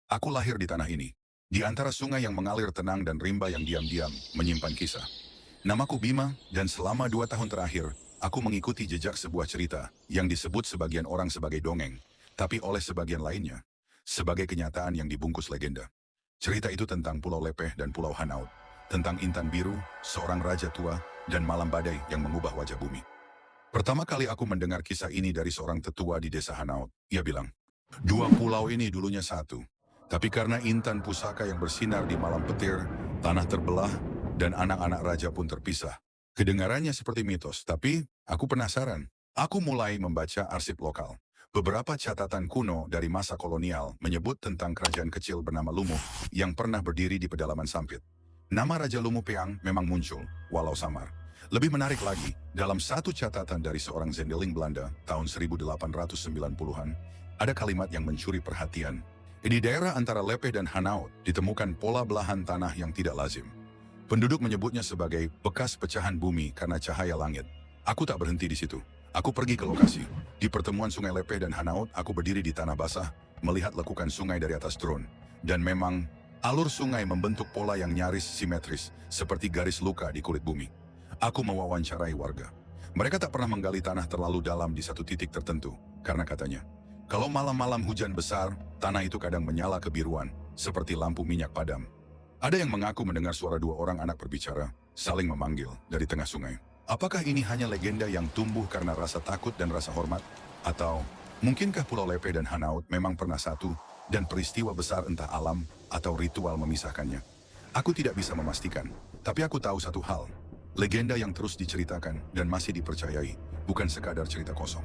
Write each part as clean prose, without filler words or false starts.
Aku lahir di tanah ini, di antara sungai yang mengalir tenang dan rimba yang diam-diam menyimpan kisah. Namaku Bima, dan selama 2 tahun terakhir, aku mengikuti jejak sebuah cerita yang disebut sebagian orang sebagai dongeng, tapi oleh sebagian lainnya, sebagai kenyataan yang dibungkus legenda. Cerita itu tentang Pulau Lepeh dan Pulau Hanaut, tentang Intan Biru, seorang raja tua, dan malam badai yang mengubah wajah bumi. Pertama kali aku mendengar kisah ini dari seorang tetua di desa Hanaut, ia bilang, dua pulau ini dulunya satu, tapi karena intan pusaka yang bersinar di malam petir, tanah terbelah, dan anak-anak raja pun terpisah. Kedengarannya seperti mitos, tapi aku penasaran. Aku mulai membaca arsip lokal. Beberapa catatan kuno dari masa kolonial menyebut tentang kerajaan kecil bernama Lumuh yang pernah berdiri di pedalaman Sampit. Nama Raja Lumuh Peang memang muncul, walau samar. Lebih menarik lagi, dalam satu catatan dari seorang zendeling Belanda tahun 1890-an, ada kalimat yang mencuri perhatian. Di daerah antara Lepeh dan Hanaut ditemukan pola belahan tanah yang tidak lazim. Penduduk menyebutnya sebagai bekas pecahan bumi karena cahaya langit. Aku tak berhenti di situ. Aku pergi ke lokasi. Di pertemuan Sungai Lepeh dan Hanaut, aku berdiri di tanah basah, melihat lekukan sungai dari atas drone. Dan memang, alur sungai membentuk pola yang nyaris simetris, seperti garis luka di kulit bumi. Aku mewawancarai warga. Mereka tak pernah menggali tanah terlalu dalam di satu titik tertentu, karena katanya, kalau malam-malam hujan besar, tanah itu kadang menyala kebiruan, seperti lampu minyak padam. Ada yang mengaku mendengar suara dua orang anak berbicara, saling memanggil dari tengah sungai. Apakah ini hanya legenda yang tumbuh karena rasa takut dan rasa hormat? Atau mungkinkah Pulau Lepeh dan Hanaut memang pernah satu, dan peristiwa besar entah alam atau ritual memisahkannya? Aku tidak bisa memastikan, tapi aku tahu satu hal. Legenda yang terus diceritakan dan masih dipercayai, bukan sekadar cerita kosong.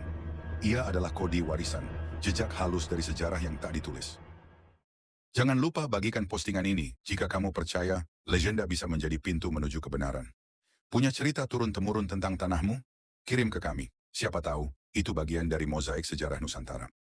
Ia adalah kode warisan, jejak halus dari sejarah yang tak ditulis. Jangan lupa bagikan postingan ini jika kamu percaya legenda bisa menjadi pintu menuju kebenaran. Punya cerita turun-temurun tentang tanahmu? Kirim ke kami. Siapa tahu, itu bagian dari mozaik sejarah Nusantara.